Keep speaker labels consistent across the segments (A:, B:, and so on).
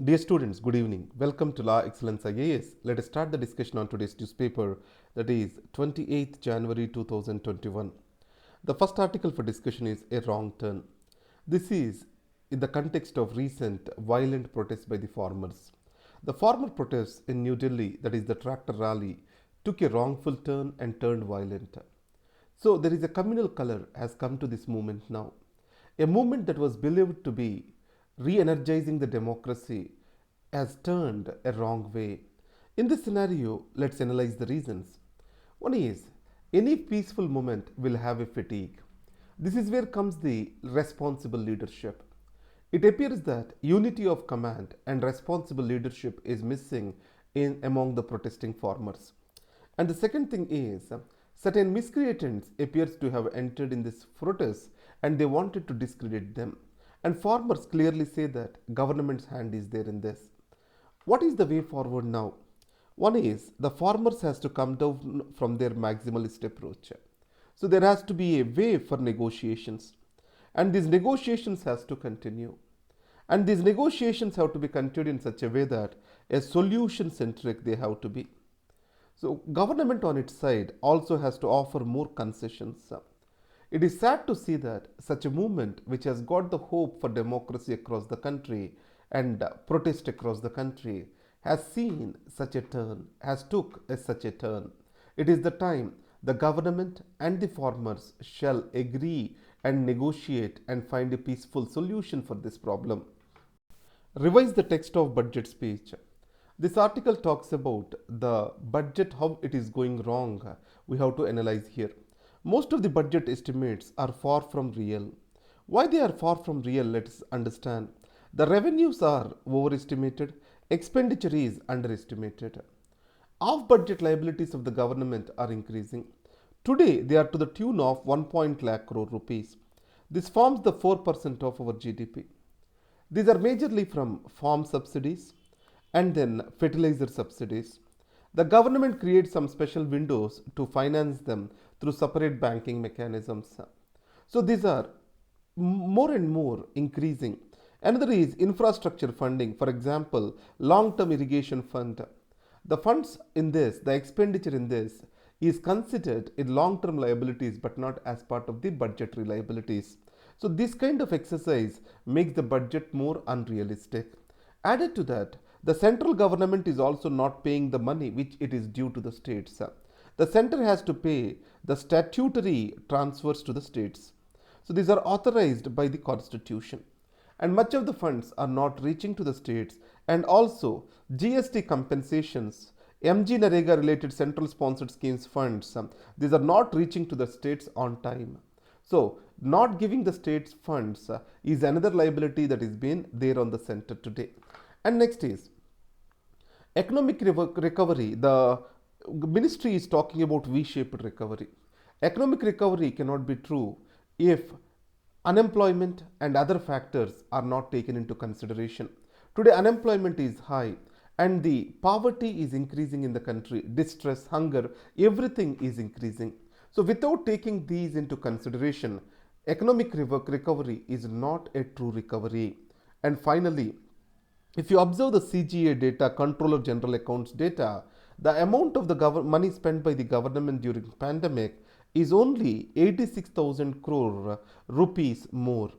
A: Dear students, good evening. Welcome to Law Excellence IAS. Let us start the discussion on today's newspaper, that is 28th January 2021. The first article for discussion is a wrong turn. This is in the context of recent violent protests by the farmers. The farmer protests in New Delhi, that is the tractor rally, took a wrongful turn and turned violent. So there is a communal color has come to this movement now. A movement that was believed to be re-energizing the democracy has turned a wrong way. In this scenario, let's analyze the reasons. One is any peaceful movement will have a fatigue. This is where comes the responsible leadership. It appears that unity of command and responsible leadership is missing in among the protesting farmers. And the second thing is certain miscreants appears to have entered in this protest and they wanted to discredit them. And farmers clearly say that government's hand is there in this. What is the way forward now? One is the farmers has to come down from their maximalist approach. So there has to be a way for negotiations, and these negotiations has to continue. And these negotiations have to be continued in such a way that a solution centric they have to be. So government on its side also has to offer more concessions. It is sad to see that such a movement which has got the hope for democracy across the country and protest across the country has seen such a turn, has took such a turn. It is the time the government and the farmers shall agree and negotiate and find a peaceful solution for this problem. Revise the text of budget speech. This article talks about the budget, how it is going wrong. We have to analyze here. Most of the budget estimates are far from real. Why they are far from real, let's understand. The revenues are overestimated, expenditure is underestimated. Off budget liabilities of the government are increasing. Today they are to the tune of 1 lakh crore rupees. This forms the 4% of our GDP. These are majorly from farm subsidies and then fertilizer subsidies. The government creates some special windows to finance them through separate banking mechanisms. So these are more and more increasing. Another is infrastructure funding, for example, long term irrigation fund. The funds in this, the expenditure in this, is considered in long term liabilities but not as part of the budgetary liabilities. So, this kind of exercise makes the budget more unrealistic. Added to that, the central government is also not paying the money which it is due to the states. The center has to pay the statutory transfers to the states. So, these are authorized by the constitution, and much of the funds are not reaching to the states, and also GST compensations, MG Narega related central sponsored schemes funds, these are not reaching to the states on time. So not giving the states funds is another liability that is being there on the center today. And next is economic recovery. The ministry is talking about V-shaped recovery. Economic recovery cannot be true if unemployment and other factors are not taken into consideration. Today, unemployment is high and the poverty is increasing in the country, distress, hunger, everything is increasing. So, without taking these into consideration, economic recovery is not a true recovery. And finally, if you observe the CGA data, Controller General Accounts data, the amount of the money spent by the government during pandemic is only 86,000 crore rupees more.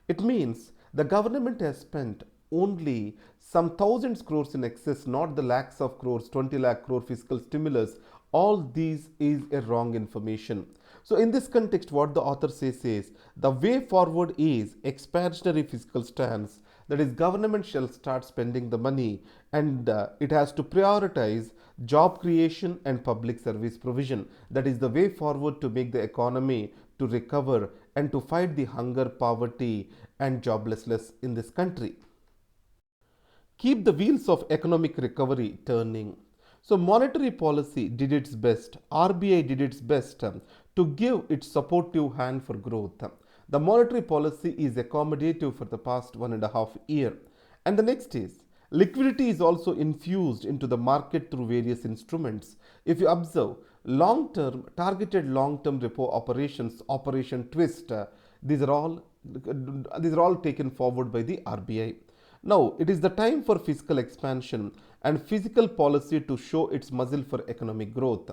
A: It means the government has spent only some thousands crores in excess, not the lakhs of crores, 20 lakh crore fiscal stimulus. All these is a wrong information. So in this context, what the author says is the way forward is expansionary fiscal stance. That is, government shall start spending the money and it has to prioritize job creation and public service provision. That is the way forward to make the economy to recover and to fight the hunger, poverty and joblessness in this country. Keep the wheels of economic recovery turning. So monetary policy did its best, RBI did its best to give its supportive hand for growth. The monetary policy is accommodative for the past 1.5 years. And the next is liquidity is also infused into the market through various instruments. If you observe long term, targeted long term repo operations, Operation Twist, these are all taken forward by the RBI. Now, it is the time for fiscal expansion and fiscal policy to show its muscle for economic growth.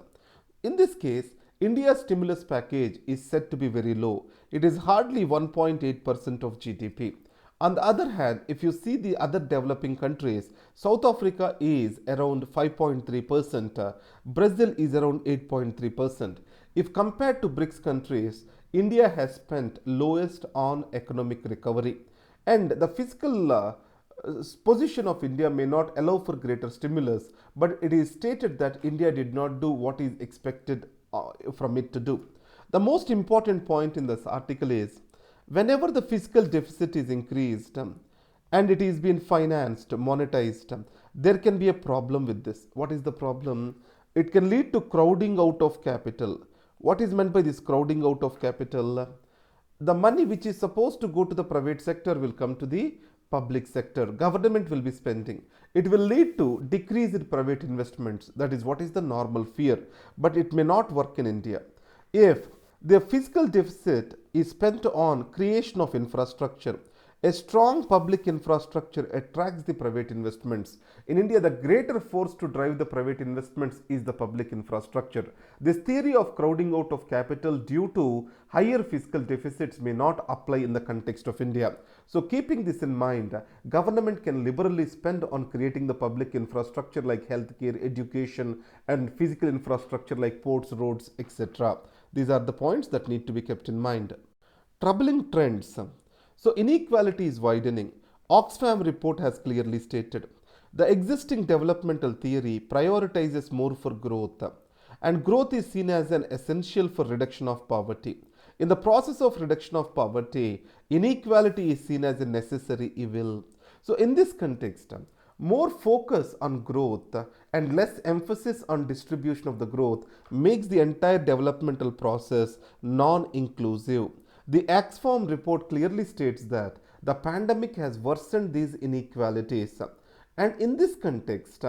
A: In this case, India's stimulus package is said to be very low. It is hardly 1.8% of GDP. On the other hand, if you see the other developing countries, South Africa is around 5.3%, Brazil is around 8.3%. If compared to BRICS countries, India has spent lowest on economic recovery. And the fiscal position of India may not allow for greater stimulus, but it is stated that India did not do what is expected from it to do. The most important point in this article is whenever the fiscal deficit is increased and it is being financed, monetized, there can be a problem with this. What is the problem? It can lead to crowding out of capital. What is meant by this crowding out of capital? The money which is supposed to go to the private sector will come to the public sector. Government will be spending. It will lead to decrease in private investments. That is what is the normal fear. But it may not work in India. If the fiscal deficit is spent on creation of infrastructure, a strong public infrastructure attracts the private investments. In India, the greater force to drive the private investments is the public infrastructure. This theory of crowding out of capital due to higher fiscal deficits may not apply in the context of India. So keeping this in mind, government can liberally spend on creating the public infrastructure like healthcare, education, and physical infrastructure like ports, roads, etc. These are the points that need to be kept in mind. Troubling trends. So inequality is widening. Oxfam report has clearly stated the existing developmental theory prioritizes more for growth, and growth is seen as an essential for reduction of poverty. In the process of reduction of poverty, inequality is seen as a necessary evil. So in this context, more focus on growth and less emphasis on distribution of the growth makes the entire developmental process non-inclusive. The Oxfam report clearly states that the pandemic has worsened these inequalities. And in this context,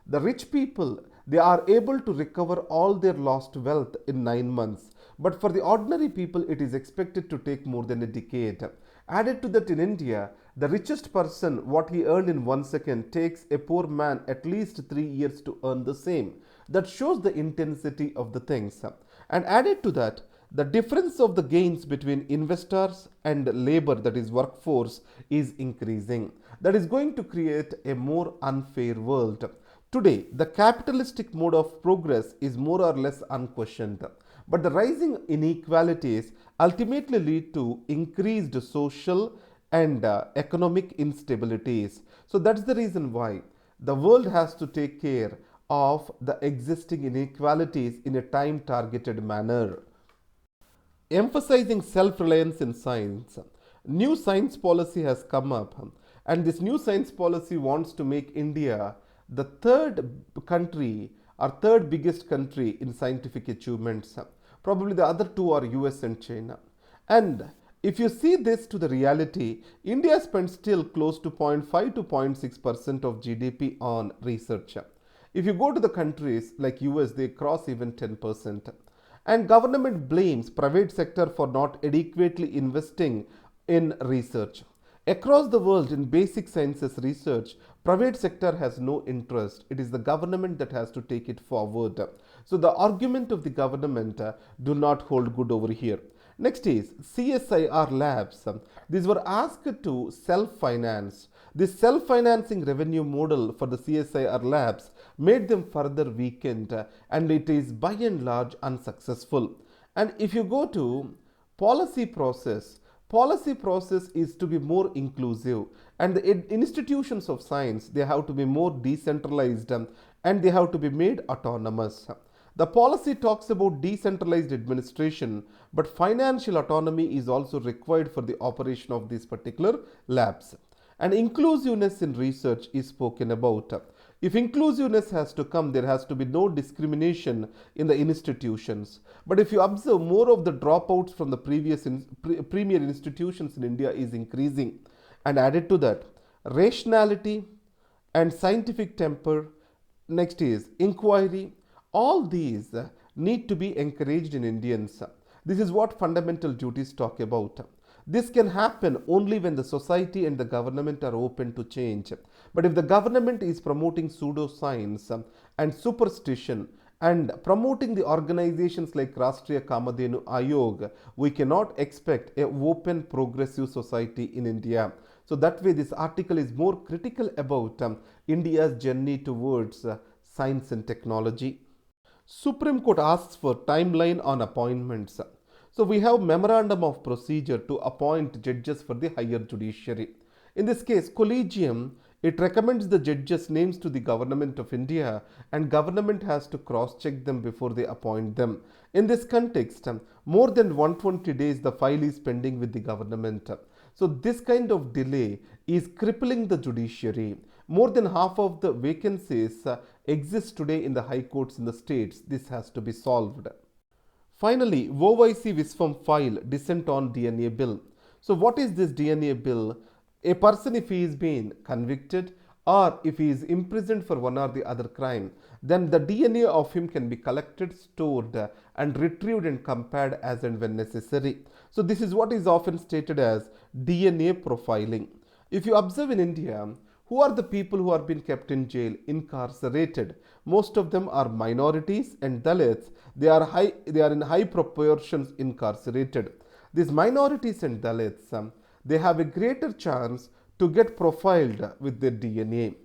A: the rich people, they are able to recover all their lost wealth in 9 months. But for the ordinary people, it is expected to take more than a decade. Added to that, in India, the richest person, what he earned in 1 second, takes a poor man at least 3 years to earn the same. That shows the intensity of the things. And added to that, the difference of the gains between investors and labor, that is workforce, is increasing. That is going to create a more unfair world. Today, the capitalistic mode of progress is more or less unquestioned. But the rising inequalities ultimately lead to increased social and economic instabilities. So that's the reason why the world has to take care of the existing inequalities in a time targeted manner. Emphasizing self-reliance in science, new science policy has come up, and this new science policy wants to make India the third country or third biggest country in scientific achievements. Probably the other two are US and China. And if you see this to the reality, India spends still close to 0.5 to 0.6% of GDP on research. If you go to the countries like US, they cross even 10%. And government blames private sector for not adequately investing in research. Across the world in basic sciences research, private sector has no interest. It is the government that has to take it forward. So the argument of the government do not hold good over here. Next is CSIR labs. These were asked to self-finance. This self-financing revenue model for the CSIR labs made them further weakened, and it is by and large unsuccessful. And if you go to policy process is to be more inclusive, and the institutions of science, they have to be more decentralized, and they have to be made autonomous. The policy talks about decentralized administration, but financial autonomy is also required for the operation of these particular labs. And inclusiveness in research is spoken about. If inclusiveness has to come, there has to be no discrimination in the institutions. But if you observe, more of the dropouts from the premier institutions in India is increasing. And added to that, rationality and scientific temper, next is inquiry, all these need to be encouraged in Indians. This is what fundamental duties talk about. This can happen only when the society and the government are open to change. But if the government is promoting pseudoscience and superstition and promoting the organizations like Rashtriya Kamadhenu Ayog, we cannot expect a open progressive society in India. So that way this article is more critical about India's journey towards science and technology. Supreme Court asks for timeline on appointments. So we have memorandum of procedure to appoint judges for the higher judiciary. In this case, collegium, it recommends the judges' names to the government of India, and government has to cross-check them before they appoint them. In this context, more than 120 days the file is pending with the government. So this kind of delay is crippling the judiciary. More than half of the vacancies exist today in the high courts in the states. This has to be solved. Finally, OIC Viswam file dissent on DNA bill. So what is this DNA bill? A person, if he is being convicted or if he is imprisoned for one or the other crime, then the DNA of him can be collected, stored and retrieved and compared as and when necessary. So this is what is often stated as DNA profiling. If you observe in India, who are the people who are being kept in jail, incarcerated? Most of them are minorities and Dalits. They are in high proportions incarcerated. These minorities and Dalits, they have a greater chance to get profiled with their DNA.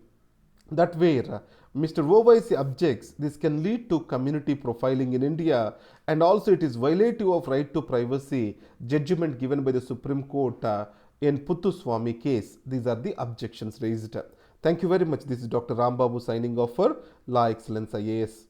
A: That where Mr. Owaisi objects, this can lead to community profiling in India, and also it is violative of right to privacy judgment given by the Supreme Court in Puttuswamy case. These are the objections raised. Thank you very much. This is Dr. Rambabu signing off for Law Excellence IAS.